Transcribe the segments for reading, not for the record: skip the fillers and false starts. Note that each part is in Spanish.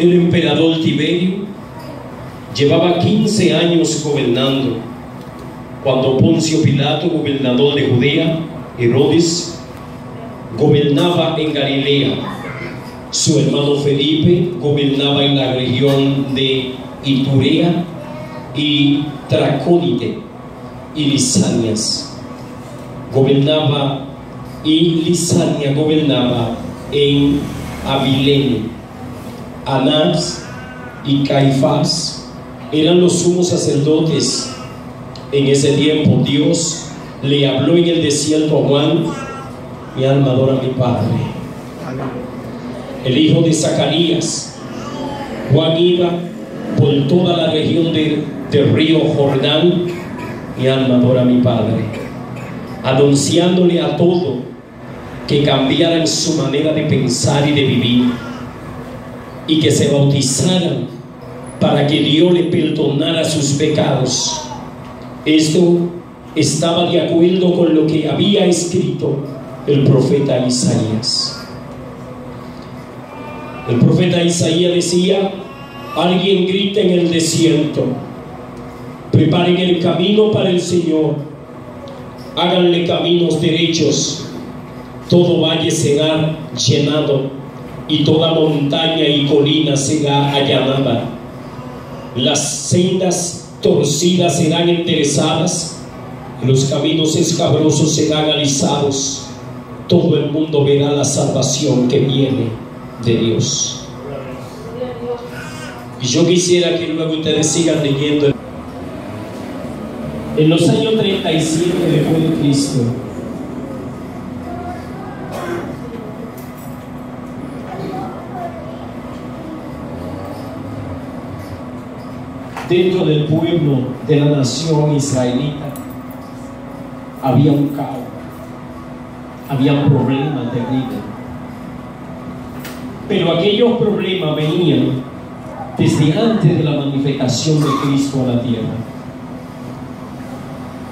El emperador Tiberio llevaba 15 años gobernando cuando Poncio Pilato, gobernador de Judea, Herodes, gobernaba en Galilea. Su hermano Felipe gobernaba en la región de Iturea y Tracónite y Lisanias. Lisania gobernaba en Abilene. Anás y Caifás eran los sumos sacerdotes. En ese tiempo Dios le habló en el desierto a Juan: mi alma adora a mi Padre. El hijo de Zacarías. Juan iba por toda la región del río Jordán: mi alma adora a mi Padre, anunciándole a todo que cambiaran su manera de pensar y de vivir, y que se bautizaran para que Dios le perdonara sus pecados. Esto estaba de acuerdo con lo que había escrito el profeta Isaías. El profeta Isaías decía: alguien grita en el desierto, preparen el camino para el Señor, háganle caminos derechos. Todo valle será llenado y toda montaña y colina será allanada. Las sendas torcidas serán enderezadas, los caminos escabrosos serán alisados. Todo el mundo verá la salvación que viene de Dios. Y yo quisiera que luego ustedes sigan leyendo. En los años 37 después de Cristo, dentro del pueblo de la nación israelita había un caos, había un problema terrible. Pero aquellos problemas venían desde antes de la manifestación de Cristo a la tierra.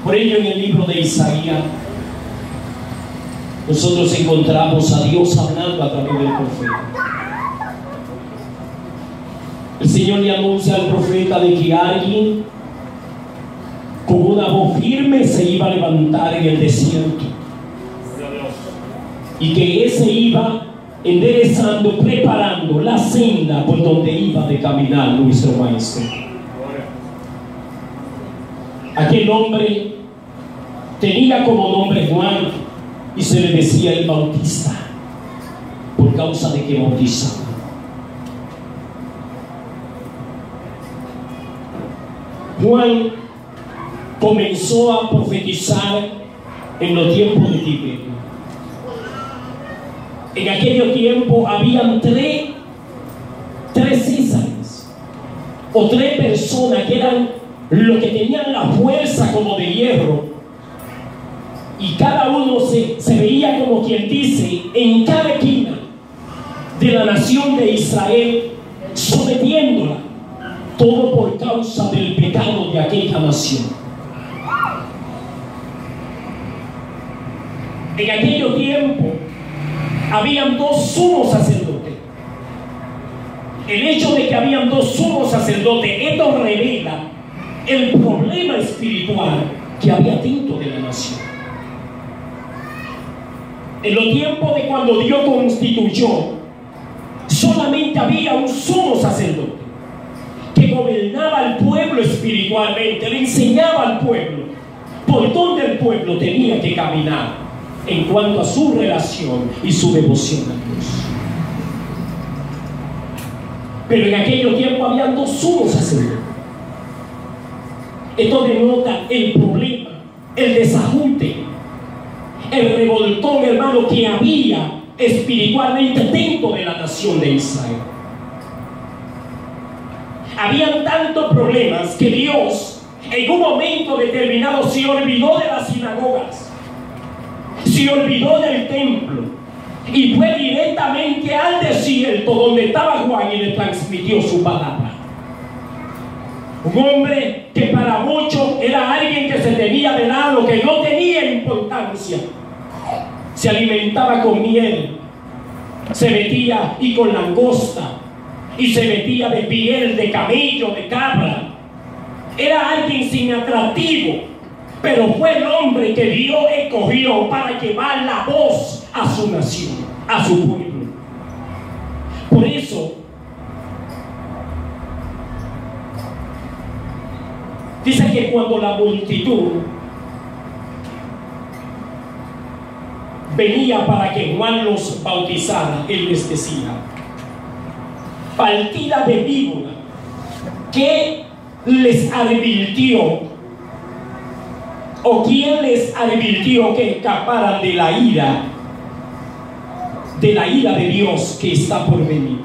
Por ello, en el libro de Isaías nosotros encontramos a Dios hablando a través del profeta. El Señor le anuncia al profeta de que alguien con una voz firme se iba a levantar en el desierto, y que ese iba enderezando, preparando la senda por donde iba de caminar nuestro Maestro. Aquel hombre tenía como nombre Juan, y se le decía el Bautista por causa de que bautizaba. Juan comenzó a profetizar en los tiempos de Tiberio. En aquellos tiempos habían tres Césares, o tres personas que eran los que tenían la fuerza como de hierro, y cada uno se veía, como quien dice, en cada esquina de la nación de Israel, sometiéndola, todo por causa del pecado de aquella nación. En aquellos tiempos habían dos sumos sacerdotes. El hecho de que habían dos sumos sacerdotes, esto revela el problema espiritual que había dentro de la nación. En los tiempos de cuando Dios constituyó, solamente había un sumo sacerdote que gobernaba al pueblo espiritualmente, le enseñaba al pueblo por donde el pueblo tenía que caminar en cuanto a su relación y su devoción a Dios. Pero en aquellos tiempos habían dos sumos sacerdotes. Esto denota el problema, el desajuste, el revoltón, hermano, que había espiritualmente dentro de la nación de Israel. Habían tantos problemas que Dios en un momento determinado se olvidó de las sinagogas, se olvidó del templo, y fue directamente al desierto donde estaba Juan y le transmitió su palabra. Un hombre que para muchos era alguien que se tenía de lado, que no tenía importancia. Se alimentaba con miel, se metía y con langosta, y se vestía de piel de camello, de cabra. Era alguien sin atractivo, pero fue el hombre que Dios escogió para llevar la voz a su nación, a su pueblo. Por eso, dice que cuando la multitud venía para que Juan los bautizara, él les decía: partida de víbora, ¿qué les advirtió? ¿O quién les advirtió que escaparan de la ira de Dios que está por venir?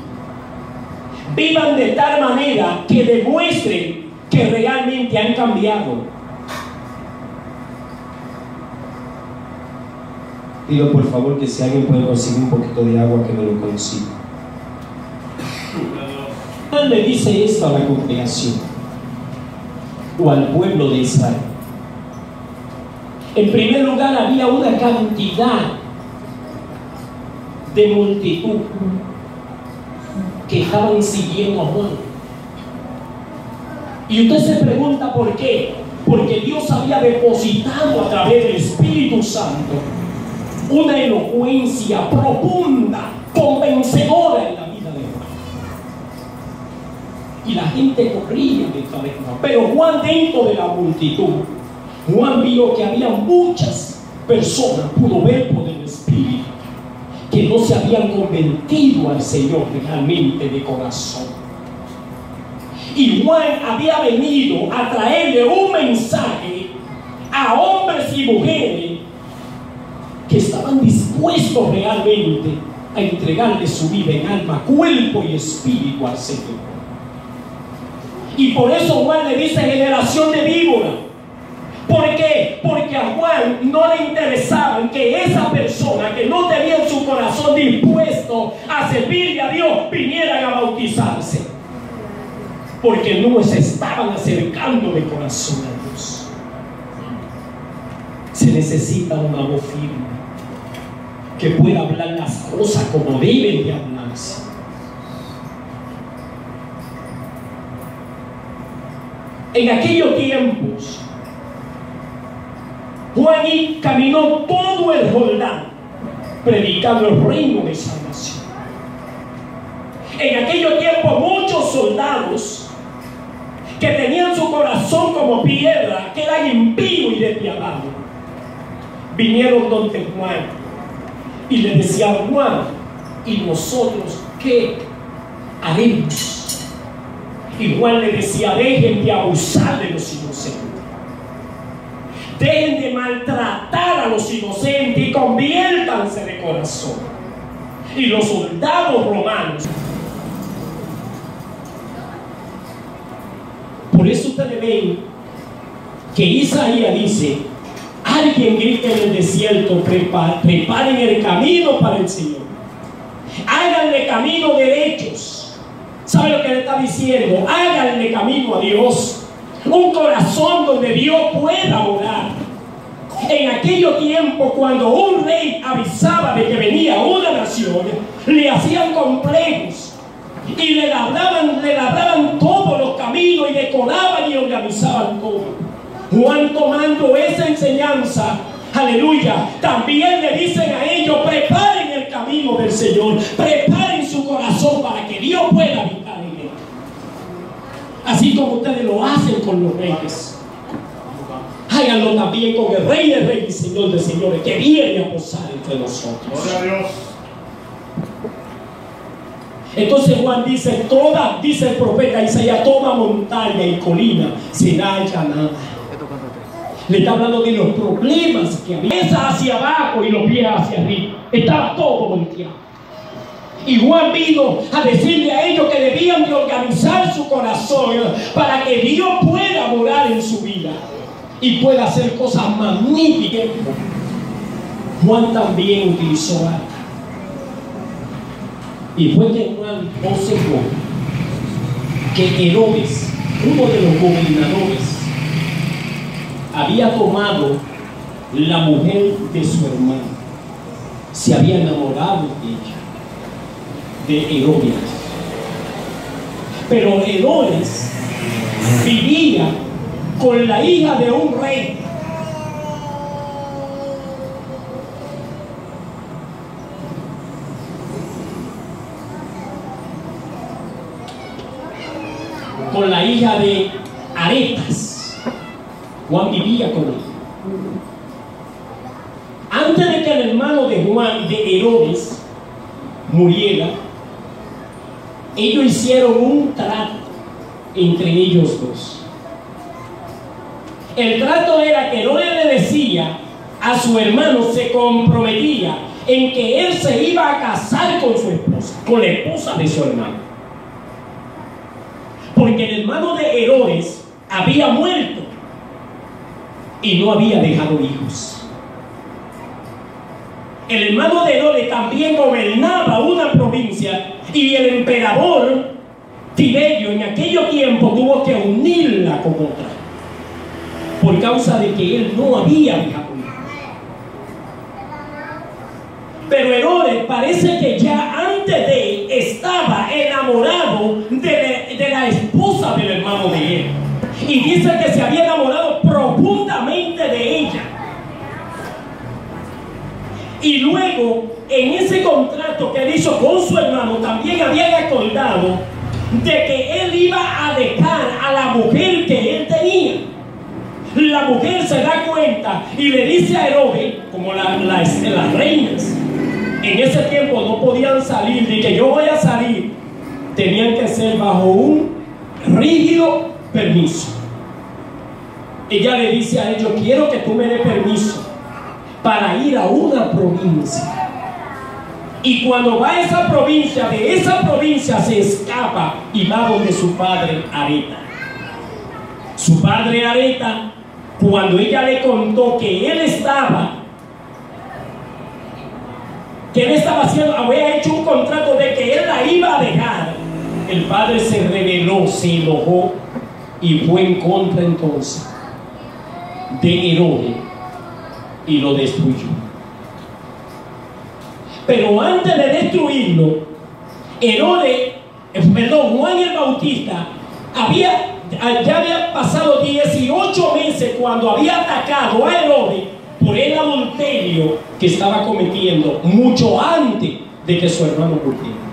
Vivan de tal manera que demuestren que realmente han cambiado. Pido por favor que si alguien puede conseguir un poquito de agua, que me lo consiga. Juan le dice esto a la congregación o al pueblo de Israel. En primer lugar, había una cantidad de multitud que estaban siguiendo a Juan. Y usted se pregunta por qué. Porque Dios había depositado a través del Espíritu Santo una elocuencia profunda, convencedora en la vida de Juan. Y la gente corría detrás de Juan. Pero Juan, dentro de la multitud, Juan vio que había muchas personas, pudo ver por el Espíritu, que no se habían convertido al Señor realmente de corazón. Y Juan había venido a traerle un mensaje a hombres y mujeres que estaban dispuestos realmente a entregarle su vida en alma, cuerpo y espíritu al Señor. Y por eso Juan le dice generación de víbora. ¿Por qué? Porque a Juan no le interesaba que esa persona que no tenía en su corazón dispuesto a servirle a Dios vinieran a bautizarse, porque no se estaban acercando de corazón a Dios. Se necesita una voz firme que pueda hablar las cosas como deben de hablarse. En aquellos tiempos, Juan caminó todo el Jordán predicando el reino de salvación. En aquellos tiempos, muchos soldados que tenían su corazón como piedra, que eran impíos y despiadados, vinieron donde Juan y le decían: Juan, ¿y nosotros qué haremos? Y Juan le decía: dejen de abusar de los inocentes, dejen de maltratar a los inocentes y conviértanse de corazón. Y los soldados romanos, por eso ustedes ven que Isaías dice: alguien grita en el desierto, preparen el camino para el Señor, háganle camino derechos. ¿Sabe lo que le está diciendo? Háganle camino a Dios, un corazón donde Dios pueda morar. En aquellos tiempos, cuando un rey avisaba de que venía una nación, le hacían complejos y le labraban todos los caminos y decoraban y organizaban todo. Juan, tomando esa enseñanza, aleluya, también le dicen a ellos: preparen el camino del Señor, preparen su corazón para que Dios pueda habitar en él, así como ustedes lo hacen con los reyes. Háganlo también con el Rey de Reyes y Señor de Señores, que viene a posar entre nosotros. Gloria a Dios. Entonces Juan dice: dice el profeta Isaías, toda montaña y colina será allanada. Le está hablando de los problemas que había. Esa hacia abajo y los pies hacia arriba. Estaba todo volteado. Y Juan vino a decirle a ellos que debían de organizar su corazón para que Dios pueda morar en su vida y pueda hacer cosas magníficas. Juan también utilizó algo. Y fue que Juan observó que Herodes, uno de los gobernadores, había tomado la mujer de su hermano, se había enamorado de ella, de Herodes. Pero Herodes vivía con la hija de un rey. Con la hija de Aretas. Juan vivía con ella. Antes de que el hermano de Juan, de Herodes, muriera, ellos hicieron un trato entre ellos dos. El trato era que Herodes le decía a su hermano, se comprometía en que él se iba a casar con su esposa, con la esposa de su hermano. Porque el hermano de Herodes había muerto y no había dejado hijos. El hermano de Herodes también gobernaba una provincia y el emperador Tiberio en aquello tiempo tuvo que unirla con otra por causa de que él no había dejado hijos. Pero Herodes parece que ya antes de él estaba enamorado de la esposa del hermano de él, y dice que se había enamorado profundamente de ella. Y luego, en ese contrato que él hizo con su hermano, también habían acordado de que él iba a dejar a la mujer que él tenía. La mujer se da cuenta y le dice a Herodes, como las reinas, en ese tiempo no podían salir, de que yo voy a salir, tenían que ser bajo un rígido permiso. Ella le dice a ellos, quiero que tú me des permiso para ir a una provincia. Y cuando va a esa provincia, de esa provincia se escapa y va donde su padre Areta. Su padre Areta, cuando ella le contó que él estaba haciendo, había hecho un contrato de que él la iba a dejar, el padre se rebeló, se enojó y fue en contra entonces de Herodes y lo destruyó. Pero antes de destruirlo, Juan el Bautista ya había pasado 18 meses cuando había atacado a Herodes por el adulterio que estaba cometiendo mucho antes de que su hermano muriera.